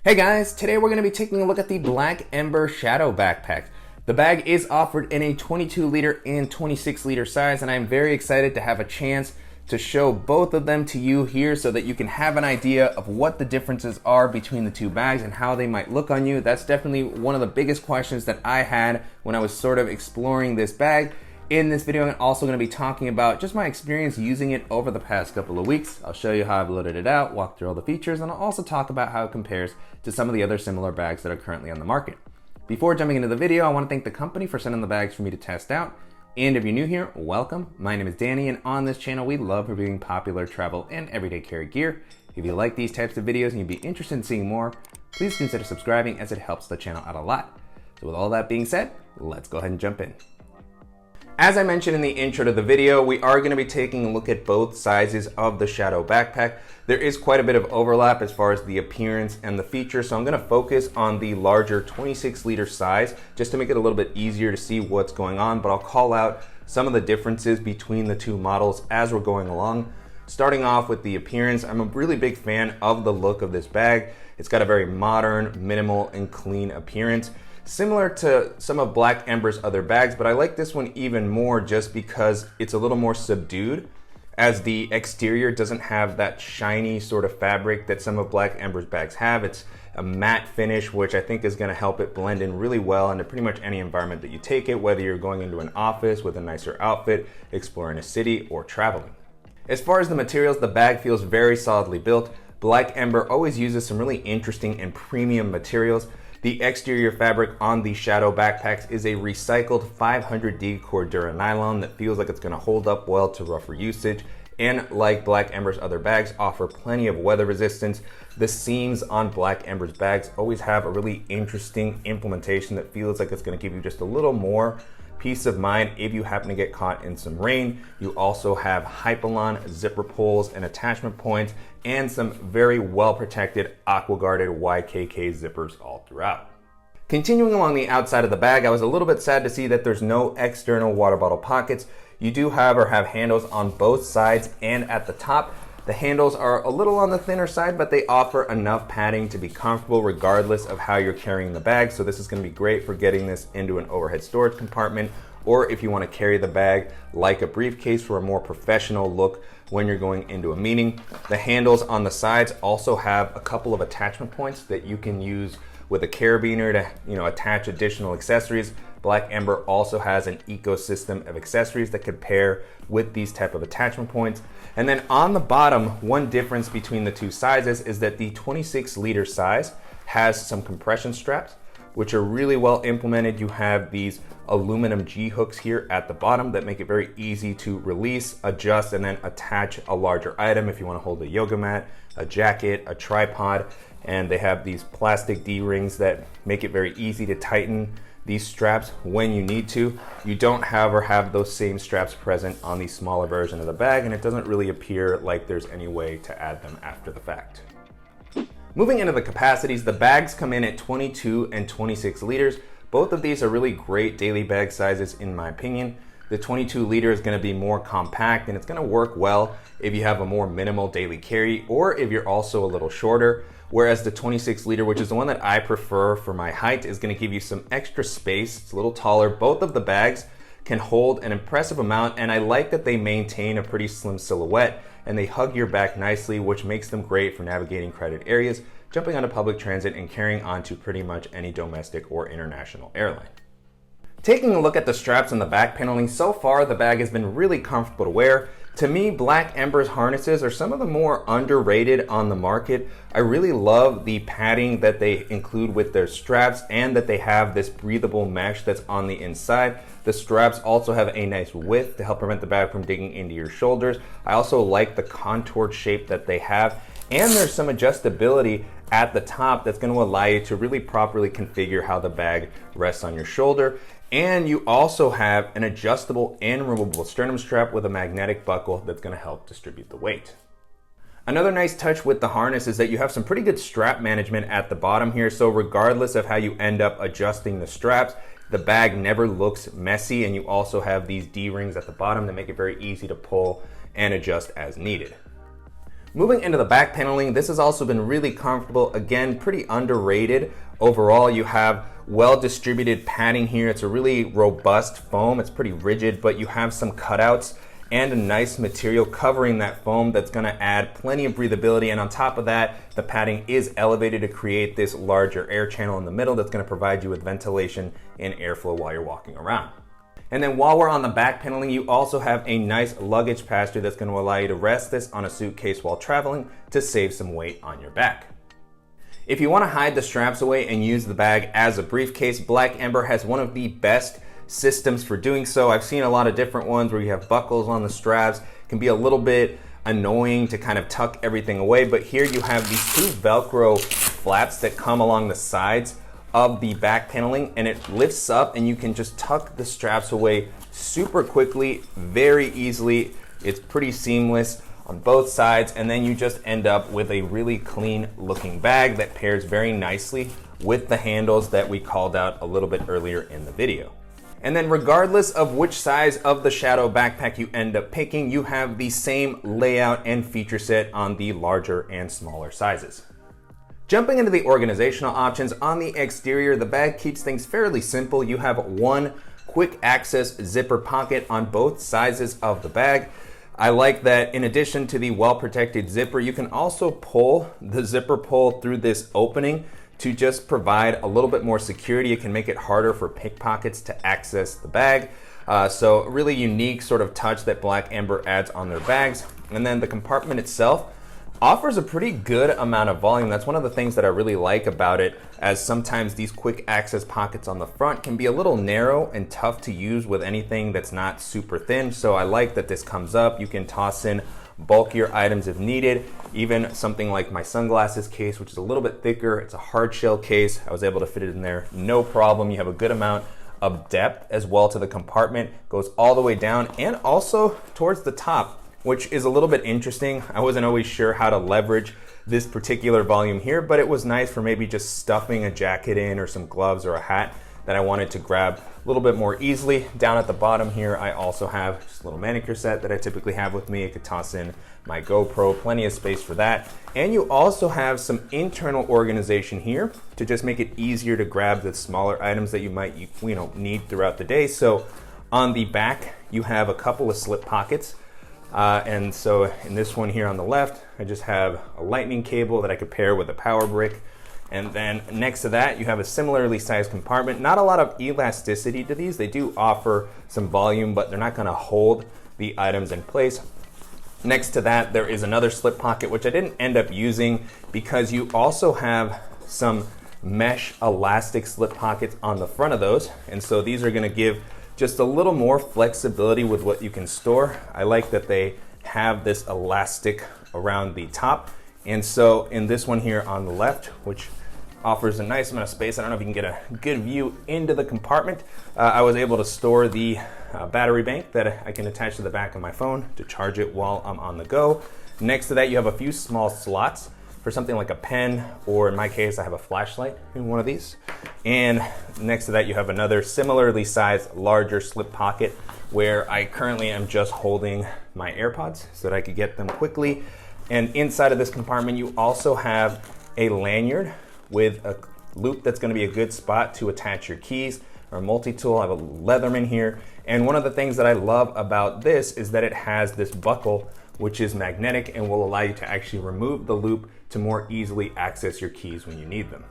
Hey guys, today we're going to be taking a look at the Black Ember Shadow Backpack. The bag is offered in a 22 liter and 26 liter size, and I'm very excited to have a chance to show both of them to you here so that you can have an idea of what the differences are between the two bags and how they might look on you. That's definitely one of the biggest questions that I had when I was sort of exploring this bag. In this video, I'm also going to be talking about just my experience using it over the past couple of weeks. I'll show you how I've loaded it out, walk through all the features, and I'll also talk about how it compares to some of the other similar bags that are currently on the market. Before jumping into the video, I want to thank the company for sending the bags for me to test out. And if you're new here, welcome. My name is Danny, and on this channel, we love reviewing popular travel and everyday carry gear. If you like these types of videos and you'd be interested in seeing more, please consider subscribing as it helps the channel out a lot. So with all that being said, let's go ahead and jump in. As I mentioned in the intro to the video, we are going to be taking a look at both sizes of the Shadow Backpack. There is quite a bit of overlap as far as the appearance and the features, so I'm going to focus on the larger 26 liter size just to make it a little bit easier to see what's going on, but I'll call out some of the differences between the two models as we're going along. Starting off with the appearance, I'm a really big fan of the look of this bag. It's got a very modern, minimal, and clean appearance. Similar to some of Black Ember's other bags, but I like this one even more just because it's a little more subdued, as the exterior doesn't have that shiny sort of fabric that some of Black Ember's bags have. It's a matte finish, which I think is going to help it blend in really well into pretty much any environment that you take it, whether you're going into an office with a nicer outfit, exploring a city, or traveling. As far as the materials, the bag feels very solidly built. Black Ember always uses some really interesting and premium materials. The exterior fabric on the Shadow Backpacks is a recycled 500D Cordura nylon that feels like it's going to hold up well to rougher usage, and like Black Ember's other bags, offer plenty of weather resistance. The seams on Black Ember's bags always have a really interesting implementation that feels like it's going to give you just a little more peace of mind if you happen to get caught in some rain. You also have Hypalon zipper pulls and attachment points, and some very well protected aqua guarded YKK zippers all throughout. Continuing along the outside of the bag, I was a little bit sad to see that there's no external water bottle pockets. You do have handles on both sides and at the top. The handles are a little on the thinner side, but they offer enough padding to be comfortable regardless of how you're carrying the bag. So this is going to be great for getting this into an overhead storage compartment, or if you want to carry the bag like a briefcase for a more professional look when you're going into a meeting. The handles on the sides also have a couple of attachment points that you can use with a carabiner to attach additional accessories. Black Ember also has an ecosystem of accessories that could pair with these type of attachment points. And then on the bottom, one difference between the two sizes is that the 26 liter size has some compression straps, which are really well implemented. You have these aluminum G hooks here at the bottom that make it very easy to release, adjust, and then attach a larger item if you want to hold a yoga mat, a jacket, a tripod. And they have these plastic D-rings that make it very easy to tighten these straps when you need to. You don't have those same straps present on the smaller version of the bag, and it doesn't really appear like there's any way to add them after the fact. Moving into the capacities, the bags come in at 22 and 26 liters. Both of these are really great daily bag sizes in my opinion. The 22 liter is going to be more compact, and it's going to work well if you have a more minimal daily carry or if you're also a little shorter. Whereas the 26 liter, which is the one that I prefer for my height, is going to give you some extra space. It's a little taller. Both of the bags can hold an impressive amount, and I like that they maintain a pretty slim silhouette and they hug your back nicely, which makes them great for navigating crowded areas, jumping onto public transit, and carrying onto pretty much any domestic or international airline. Taking a look at the straps and the back paneling, so far the bag has been really comfortable to wear. To me, Black Ember's harnesses are some of the more underrated on the market. I really love the padding that they include with their straps, and that they have this breathable mesh that's on the inside. The straps also have a nice width to help prevent the bag from digging into your shoulders. I also like the contoured shape that they have, and there's some adjustability at the top that's going to allow you to really properly configure how the bag rests on your shoulder. And you also have an adjustable and removable sternum strap with a magnetic buckle that's going to help distribute the weight. Another nice touch with the harness is that you have some pretty good strap management at the bottom here, so regardless of how you end up adjusting the straps, the bag never looks messy, and you also have these D-rings at the bottom that make it very easy to pull and adjust as needed. Moving into the back paneling, this has also been really comfortable. Again, pretty underrated. Overall, you have well distributed padding here. It's a really robust foam. It's pretty rigid, but you have some cutouts and a nice material covering that foam that's gonna add plenty of breathability. And on top of that, the padding is elevated to create this larger air channel in the middle that's gonna provide you with ventilation and airflow while you're walking around. And then while we're on the back paneling, you also have a nice luggage pass-through that's gonna allow you to rest this on a suitcase while traveling to save some weight on your back. If you wanna hide the straps away and use the bag as a briefcase, Black Ember has one of the best systems for doing so. I've seen a lot of different ones where you have buckles on the straps. It can be a little bit annoying to kind of tuck everything away, but here you have these two Velcro flaps that come along the sides of the back paneling, and it lifts up and you can just tuck the straps away super quickly, very easily. It's pretty seamless on both sides, and then you just end up with a really clean looking bag that pairs very nicely with the handles that we called out a little bit earlier in the video. And then regardless of which size of the Shadow backpack you end up picking, you have the same layout and feature set on the larger and smaller sizes. Jumping into the organizational options, on the exterior, the bag keeps things fairly simple. You have one quick access zipper pocket on both sizes of the bag. I like that in addition to the well-protected zipper, you can also pull the zipper pull through this opening to just provide a little bit more security. It can make it harder for pickpockets to access the bag. So a really unique sort of touch that Black Ember adds on their bags. And then the compartment itself offers a pretty good amount of volume. That's one of the things that I really like about it, as sometimes these quick access pockets on the front can be a little narrow and tough to use with anything that's not super thin. So I like that this comes up. You can toss in bulkier items if needed, even something like my sunglasses case, which is a little bit thicker. It's a hard shell case. I was able to fit it in there, no problem. You have a good amount of depth as well to the compartment, goes all the way down and also towards the top, which is a little bit interesting. I wasn't always sure how to leverage this particular volume here, but it was nice for maybe just stuffing a jacket in or some gloves or a hat that I wanted to grab a little bit more easily. Down at the bottom here, I also have just a little manicure set that I typically have with me. I could toss in my GoPro, plenty of space for that. And you also have some internal organization here to just make it easier to grab the smaller items that you might need throughout the day. So on the back, you have a couple of slip pockets. And so in this one here on the left, I just have a lightning cable that I could pair with a power brick. And then next to that, you have a similarly sized compartment. Not a lot of elasticity to these. They do offer some volume, but they're not gonna hold the items in place. Next to that, there is another slip pocket, which I didn't end up using because you also have some mesh elastic slip pockets on the front of those. And so these are gonna give just a little more flexibility with what you can store. I like that they have this elastic around the top. And so in this one here on the left, which offers a nice amount of space, I don't know if you can get a good view into the compartment, I was able to store the battery bank that I can attach to the back of my phone to charge it while I'm on the go. Next to that, you have a few small slots for something like a pen, or in my case, I have a flashlight in one of these. And next to that, you have another similarly sized, larger slip pocket where I currently am just holding my AirPods so that I could get them quickly. And inside of this compartment, you also have a lanyard with a loop that's gonna be a good spot to attach your keys or multi-tool. I have a Leatherman here. And one of the things that I love about this is that it has this buckle, which is magnetic and will allow you to actually remove the loop to more easily access your keys when you need them.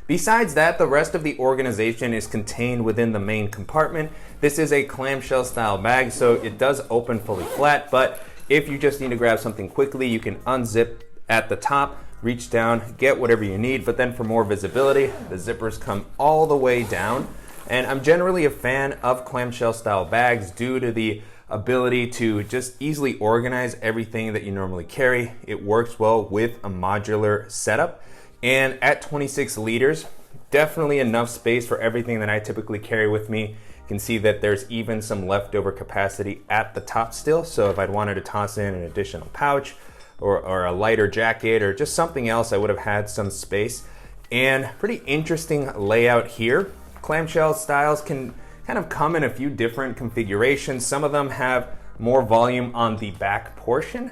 Besides that, the rest of the organization is contained within the main compartment. This is a clamshell style bag, so it does open fully flat, but if you just need to grab something quickly, you can unzip at the top, reach down, get whatever you need, but then for more visibility, the zippers come all the way down. And I'm generally a fan of clamshell style bags due to the ability to just easily organize everything that you normally carry. It works well with a modular setup. And at 26 liters, definitely enough space for everything that I typically carry with me. You can see that there's even some leftover capacity at the top still. So if I'd wanted to toss in an additional pouch or a lighter jacket or just something else, I would have had some space. And pretty interesting layout here. Clamshell styles can kind of come in a few different configurations. Some of them have more volume on the back portion,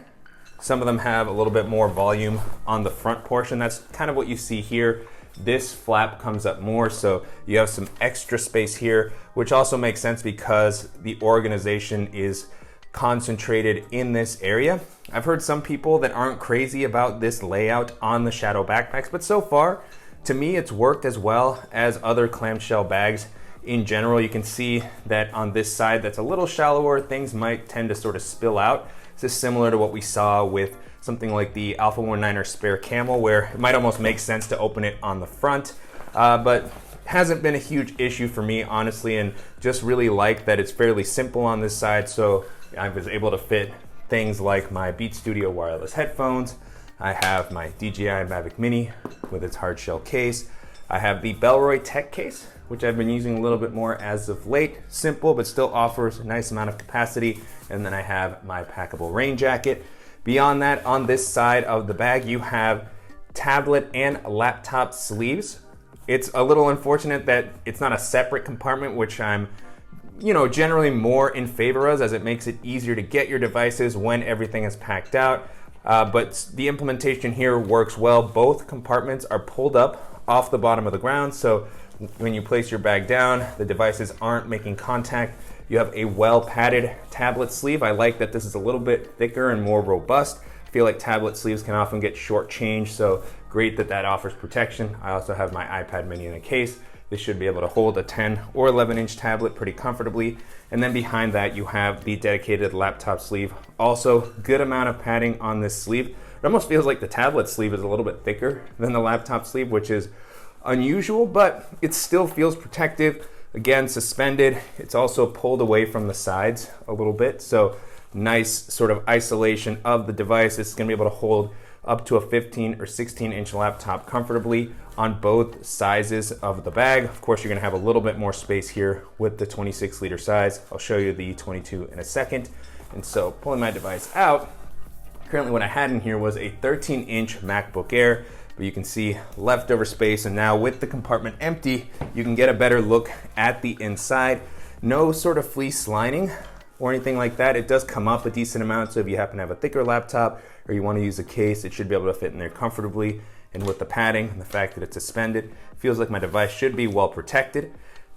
Some of them have a little bit more volume on the front portion. That's kind of what you see here. This flap comes up more, so you have some extra space here, which also makes sense because the organization is concentrated in this area. I've heard some people that aren't crazy about this layout on the Shadow Backpacks, but so far, to me, it's worked as well as other clamshell bags in general. You can see that on this side that's a little shallower, things might tend to sort of spill out. This is similar to what we saw with something like the Alpha 19er Spare Camel, where it might almost make sense to open it on the front, but hasn't been a huge issue for me, honestly, and just really like that it's fairly simple on this side. So I was able to fit things like my Beat Studio wireless headphones. I have my DJI Mavic Mini with its hard shell case. I have the Bellroy Tech case, which I've been using a little bit more as of late. Simple, but still offers a nice amount of capacity. And then I have my packable rain jacket. Beyond that, on this side of the bag, you have tablet and laptop sleeves. It's a little unfortunate that it's not a separate compartment, which I'm generally more in favor of, as it makes it easier to get your devices when everything is packed out. But the implementation here works well. Both compartments are pulled up off the bottom of the ground, so when you place your bag down, the devices aren't making contact. You have a well padded tablet sleeve. I like that this is a little bit thicker and more robust. I feel like tablet sleeves can often get shortchanged, so great that that offers protection. I also have my iPad mini in a case. This should be able to hold a 10 or 11-inch tablet pretty comfortably. And then behind that, you have the dedicated laptop sleeve. Also, good amount of padding on this sleeve. It almost feels like the tablet sleeve is a little bit thicker than the laptop sleeve, which is unusual, but it still feels protective. Again, suspended. It's also pulled away from the sides a little bit, so nice sort of isolation of the device. It's going to be able to hold up to a 15 or 16-inch laptop comfortably on both sizes of the bag. Of course, you're going to have a little bit more space here with the 26-liter size. I'll show you the 22 in a second. And so pulling my device out, currently what I had in here was a 13-inch MacBook Air, but you can see leftover space, and now with the compartment empty, you can get a better look at the inside. No sort of fleece lining or anything like that. It does come up a decent amount, so if you happen to have a thicker laptop or you want to use a case, it should be able to fit in there comfortably. And with the padding and the fact that it's suspended, feels like my device should be well protected.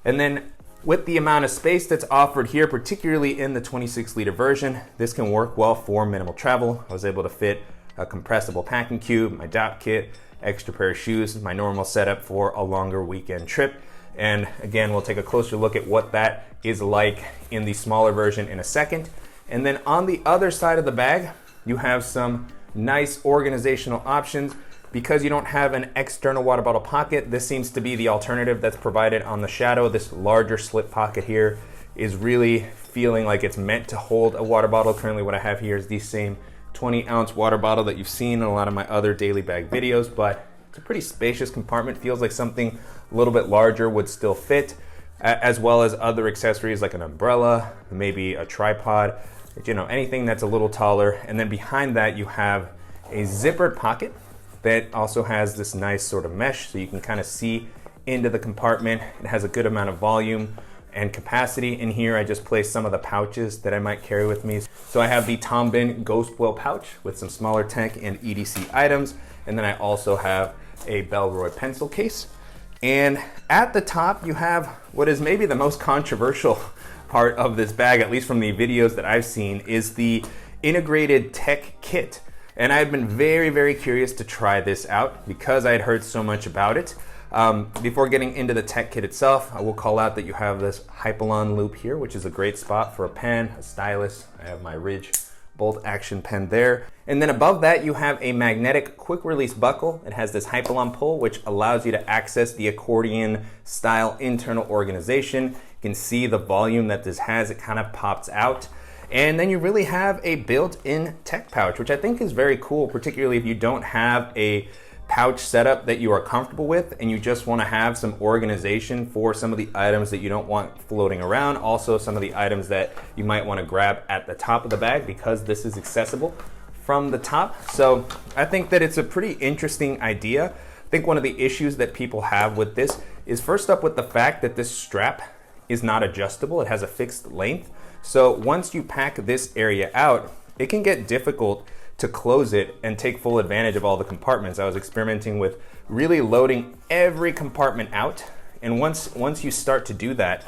And then with the amount of space that's offered here, particularly in the 26-liter version, this can work well for minimal travel. I was able to fit a compressible packing cube, my dock kit, extra pair of shoes, my normal setup for a longer weekend trip. And again, we'll take a closer look at what that is like in the smaller version in a second. And then on the other side of the bag, you have some nice organizational options. Because you don't have an external water bottle pocket, this seems to be the alternative that's provided on the Shadow. This larger slip pocket here is really feeling like it's meant to hold a water bottle. Currently what I have here is the same 20-ounce water bottle that you've seen in a lot of my other daily bag videos, but it's a pretty spacious compartment. Feels like something a little bit larger would still fit, as well as other accessories like an umbrella, maybe a tripod, anything that's a little taller. And then behind that, you have a zippered pocket that also has this nice sort of mesh, so you can kind of see into the compartment. It has a good amount of volume and capacity. In here, I just placed some of the pouches that I might carry with me. So I have the Tombin Ghost Whale pouch with some smaller tech and EDC items. And then I also have a Bellroy pencil case. And at the top, you have what is maybe the most controversial part of this bag, at least from the videos that I've seen, is the integrated tech kit. And I've been very, very curious to try this out because I had heard so much about it. Before getting into the tech kit itself, I will call out that you have this Hypalon loop here, which is a great spot for a pen, a stylus. I have my Ridge bolt action pen there. And then above that, you have a magnetic quick release buckle. It has this Hypalon pull, which allows you to access the accordion style internal organization. You can see the volume that this has. It kind of pops out. And then you really have a built-in tech pouch, which I think is very cool, particularly if you don't have a pouch setup that you are comfortable with and you just want to have some organization for some of the items that you don't want floating around. Also, some of the items that you might want to grab at the top of the bag, because this is accessible from the top. So I think that it's a pretty interesting idea. I think one of the issues that people have with this is, first up, with the fact that this strap is not adjustable. It has a fixed length. So once you pack this area out, it can get difficult to close it and take full advantage of all the compartments. I was experimenting with really loading every compartment out. And once you start to do that,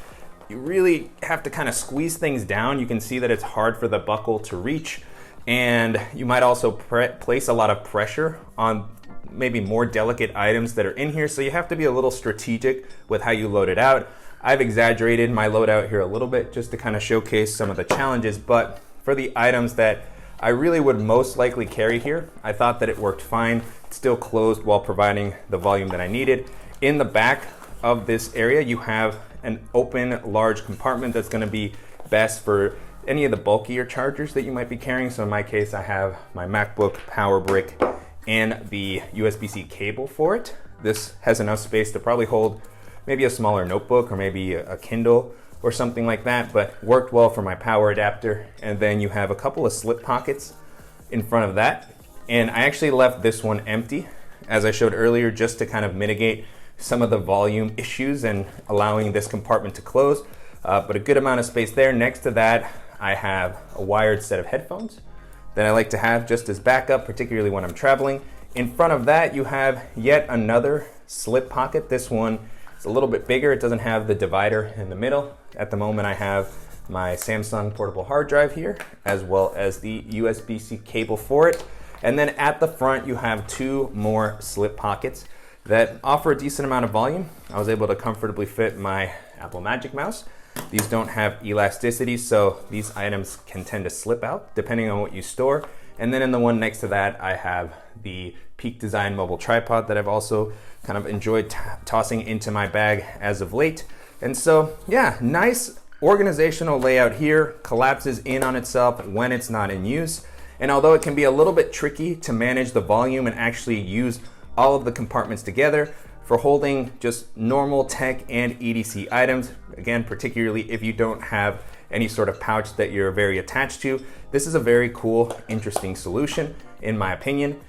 you really have to kind of squeeze things down. You can see that it's hard for the buckle to reach. And you might also place a lot of pressure on maybe more delicate items that are in here. So you have to be a little strategic with how you load it out. I've exaggerated my loadout here a little bit just to kind of showcase some of the challenges, but for the items that I really would most likely carry here, I thought that it worked fine. It's still closed while providing the volume that I needed. In the back of this area, you have an open large compartment that's going to be best for any of the bulkier chargers that you might be carrying. So in my case, I have my MacBook power brick and the USB-C cable for it. This has enough space to probably hold maybe a smaller notebook or maybe a Kindle or something like that, but worked well for my power adapter. And then you have a couple of slip pockets in front of that. And I actually left this one empty, as I showed earlier, just to kind of mitigate some of the volume issues and allowing this compartment to close. But a good amount of space there. Next to that, I have a wired set of headphones that I like to have just as backup, particularly when I'm traveling. In front of that, you have yet another slip pocket. This one is a little bit bigger. It doesn't have the divider in the middle. At the moment, I have my Samsung portable hard drive here, as well as the USB-C cable for it. And then at the front, you have two more slip pockets that offer a decent amount of volume. I was able to comfortably fit my Apple Magic Mouse. These don't have elasticity, so these items can tend to slip out depending on what you store. And then in the one next to that, I have the Peak Design mobile tripod that I've also kind of enjoyed tossing into my bag as of late. And so, yeah, nice organizational layout here, collapses in on itself when it's not in use. And although it can be a little bit tricky to manage the volume and actually use all of the compartments together for holding just normal tech and EDC items, again, particularly if you don't have any sort of pouch that you're very attached to, this is a very cool, interesting solution, in my opinion.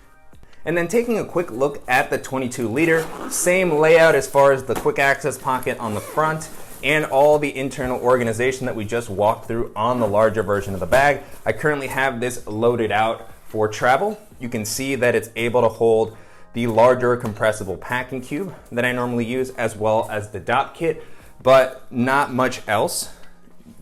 And then taking a quick look at the 22 liter, same layout as far as the quick access pocket on the front and all the internal organization that we just walked through on the larger version of the bag. I currently have this loaded out for travel. You can see that it's able to hold the larger compressible packing cube that I normally use, as well as the dot kit, but not much else.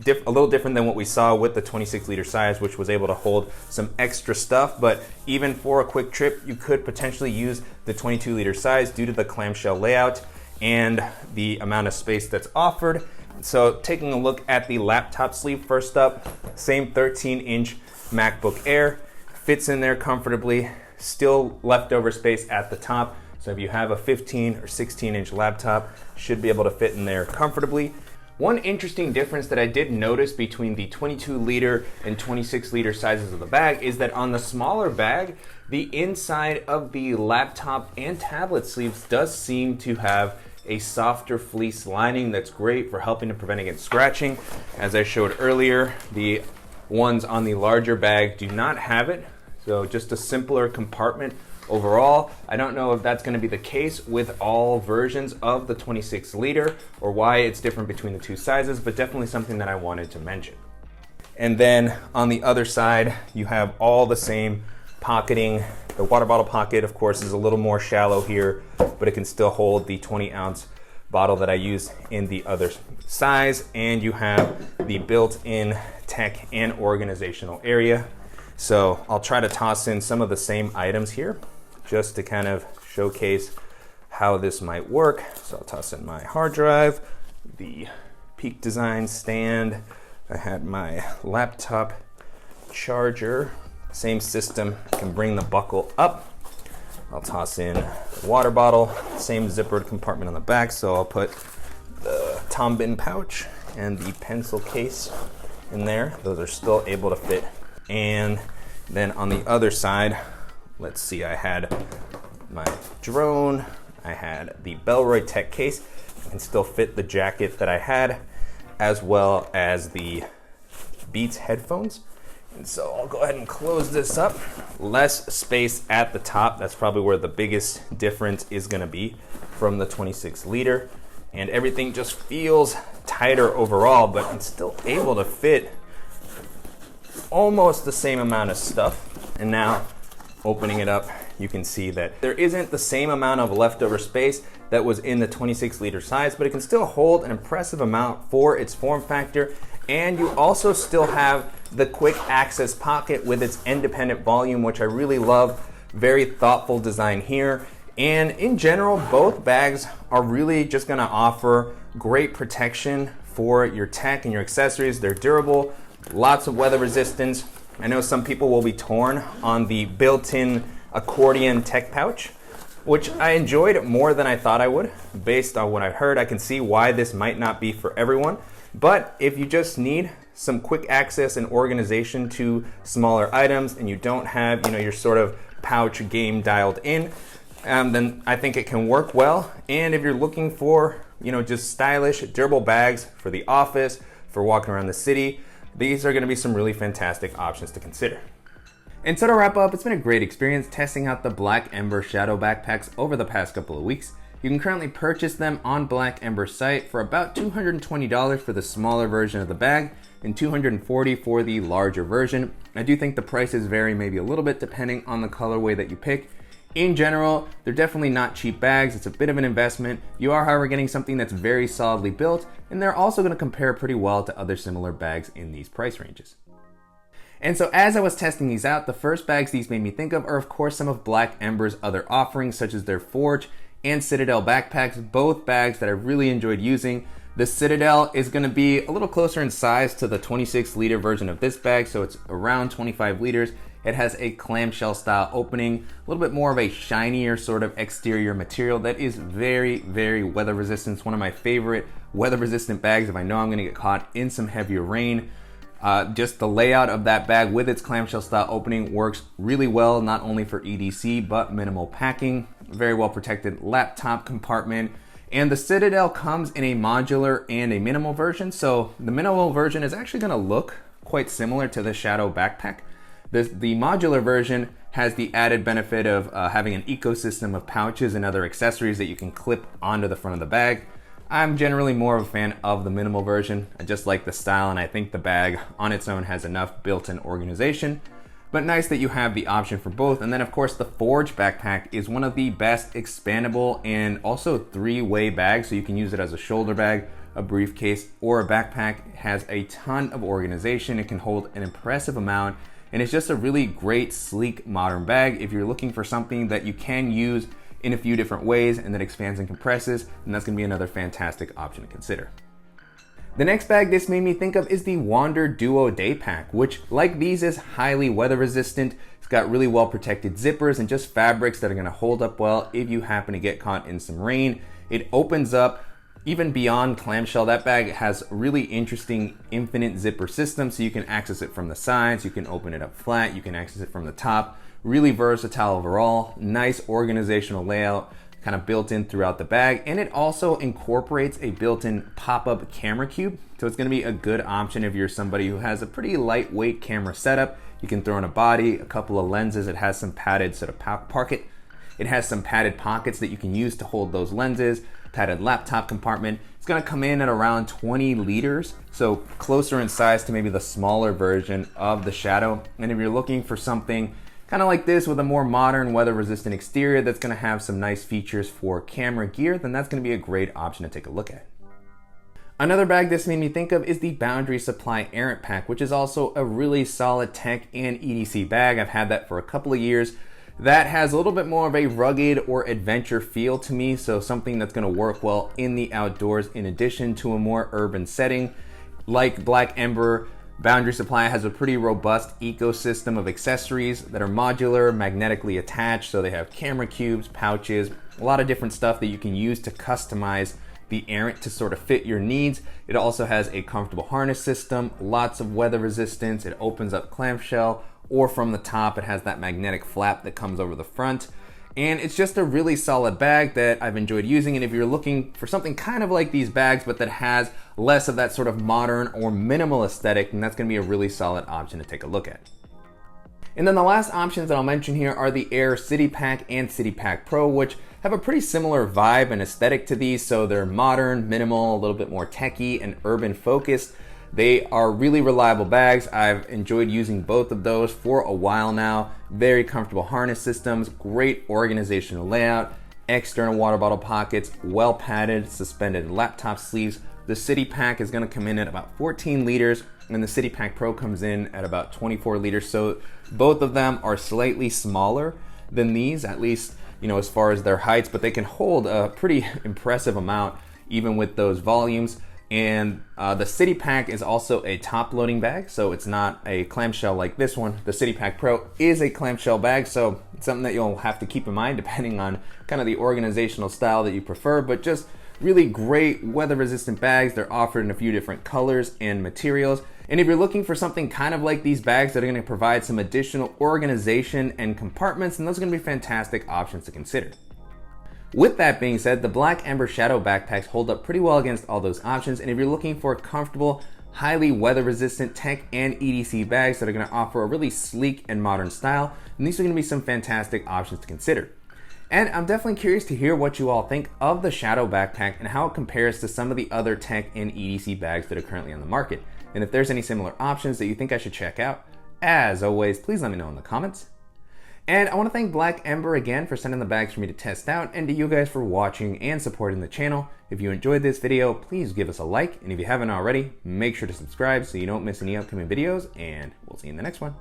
A little different than what we saw with the 26 liter size, which was able to hold some extra stuff. But even for a quick trip, you could potentially use the 22 liter size due to the clamshell layout and the amount of space that's offered. So taking a look at the laptop sleeve first up, same 13-inch MacBook Air, fits in there comfortably, still leftover space at the top. So if you have a 15 or 16-inch laptop, should be able to fit in there comfortably. One interesting difference that I did notice between the 22 liter and 26 liter sizes of the bag is that on the smaller bag, the inside of the laptop and tablet sleeves does seem to have a softer fleece lining that's great for helping to prevent against scratching. As I showed earlier, the ones on the larger bag do not have it, so just a simpler compartment overall. I don't know if that's going to be the case with all versions of the 26 liter or why it's different between the two sizes, but definitely something that I wanted to mention. And then on the other side, you have all the same pocketing. The water bottle pocket, of course, is a little more shallow here, but it can still hold the 20-ounce bottle that I use in the other size. And you have the built-in tech and organizational area. So I'll try to toss in some of the same items here just to kind of showcase how this might work. So I'll toss in my hard drive, the Peak Design stand. I had my laptop charger, same system, can bring the buckle up. I'll toss in the water bottle, same zippered compartment on the back. So I'll put the Tom Bin pouch and the pencil case in there. Those are still able to fit. And then on the other side, let's see, I had my drone, I had the Bellroy Tech case. I can still fit the jacket that I had, as well as the Beats headphones. And so I'll go ahead and close this up. Less space at the top. That's probably where the biggest difference is going to be from the 26 liter. And everything just feels tighter overall, but it's still able to fit almost the same amount of stuff. And now opening it up, you can see that there isn't the same amount of leftover space that was in the 26 liter size, but it can still hold an impressive amount for its form factor. And you also still have the quick access pocket with its independent volume, which I really love. Very thoughtful design here. And in general, both bags are really just gonna offer great protection for your tech and your accessories. They're durable, lots of weather resistance. I know some people will be torn on the built-in accordion tech pouch, which I enjoyed more than I thought I would. Based on what I've heard, I can see why this might not be for everyone. But if you just need some quick access and organization to smaller items and you don't have, your sort of pouch game dialed in, then I think it can work well. And if you're looking for, just stylish, durable bags for the office, for walking around the city, these are going to be some really fantastic options to consider. And so to wrap up, it's been a great experience testing out the Black Ember Shadow Backpacks over the past couple of weeks. You can currently purchase them on Black Ember's site for about $220 for the smaller version of the bag and $240 for the larger version. I do think the prices vary maybe a little bit depending on the colorway that you pick. In general, they're definitely not cheap bags. It's a bit of an investment. You are, however, getting something that's very solidly built, and they're also going to compare pretty well to other similar bags in these price ranges. And so as I was testing these out, the first bags these made me think of are of course some of Black Ember's other offerings, such as their Forge and Citadel backpacks, both bags that I really enjoyed using. The Citadel is going to be a little closer in size to the 26 liter version of this bag, so it's around 25 liters. It has a clamshell style opening, a little bit more of a shinier sort of exterior material that is very, very weather resistant. It's one of my favorite weather resistant bags if I know I'm gonna get caught in some heavier rain. Just the layout of that bag with its clamshell style opening works really well, not only for EDC, but minimal packing. Very well protected laptop compartment. And the Citadel comes in a modular and a minimal version. So the minimal version is actually gonna look quite similar to the Shadow Backpack. The modular version has the added benefit of having an ecosystem of pouches and other accessories that you can clip onto the front of the bag. I'm generally more of a fan of the minimal version. I just like the style, and I think the bag on its own has enough built-in organization. But nice that you have the option for both. And then of course the Forge backpack is one of the best expandable and also three-way bags, so you can use it as a shoulder bag, a briefcase, or a backpack. It has a ton of organization. It can hold an impressive amount. And it's just a really great, sleek, modern bag. If you're looking for something that you can use in a few different ways and that expands and compresses, then that's gonna be another fantastic option to consider. The next bag this made me think of is the Wander Duo Day Pack, which like these is highly weather resistant. It's got really well protected zippers and just fabrics that are gonna hold up well if you happen to get caught in some rain. It opens up even beyond clamshell. That bag has a really interesting infinite zipper system, so you can access it from the sides, you can open it up flat, you can access it from the top. Really versatile overall, nice organizational layout, kind of built in throughout the bag. And it also incorporates a built-in pop-up camera cube. So it's gonna be a good option if you're somebody who has a pretty lightweight camera setup. You can throw in a body, a couple of lenses. It has some padded sort of pocket. It has some padded pockets that you can use to hold those lenses, padded laptop compartment. It's gonna come in at around 20 liters, so closer in size to maybe the smaller version of the Shadow. And if you're looking for something kind of like this with a more modern weather resistant exterior that's gonna have some nice features for camera gear, then that's gonna be a great option to take a look at. Another bag this made me think of is the Boundary Supply Errant Pack, which is also a really solid tech and EDC bag. I've had that for a couple of years. That has a little bit more of a rugged or adventure feel to me, so something that's gonna work well in the outdoors in addition to a more urban setting. Like Black Ember, Boundary Supply has a pretty robust ecosystem of accessories that are modular, magnetically attached, so they have camera cubes, pouches, a lot of different stuff that you can use to customize the Errant to sort of fit your needs. It also has a comfortable harness system, lots of weather resistance, it opens up clamshell, or from the top it has that magnetic flap that comes over the front. And it's just a really solid bag that I've enjoyed using. And if you're looking for something kind of like these bags, but that has less of that sort of modern or minimal aesthetic, then that's gonna be a really solid option to take a look at. And then the last options that I'll mention here are the Air City Pack and City Pack Pro, which have a pretty similar vibe and aesthetic to these. So they're modern, minimal, a little bit more techy and urban focused. They are really reliable bags. I've enjoyed using both of those for a while now. Very comfortable harness systems, great organizational layout, external water bottle pockets, well padded, suspended laptop sleeves. The City Pack is going to come in at about 14 liters, and the City Pack Pro comes in at about 24 liters. So both of them are slightly smaller than these, at least, you know, as far as their heights, but they can hold a pretty impressive amount even with those volumes. And the City Pack is also a top loading bag, so it's not a clamshell like this one. The City Pack Pro is a clamshell bag, so it's something that you'll have to keep in mind depending on kind of the organizational style that you prefer, but just really great weather resistant bags. They're offered in a few different colors and materials. And if you're looking for something kind of like these bags that are going to provide some additional organization and compartments, then those are going to be fantastic options to consider. With that being said, the Black Ember Shadow Backpacks hold up pretty well against all those options. And if you're looking for comfortable, highly weather resistant tech and EDC bags that are going to offer a really sleek and modern style, then these are going to be some fantastic options to consider. And I'm definitely curious to hear what you all think of the Shadow Backpack and how it compares to some of the other tech and EDC bags that are currently on the market. And if there's any similar options that you think I should check out, as always, please let me know in the comments. And I want to thank Black Ember again for sending the bags for me to test out, and to you guys for watching and supporting the channel. If you enjoyed this video, please give us a like, and if you haven't already, make sure to subscribe so you don't miss any upcoming videos, and we'll see you in the next one.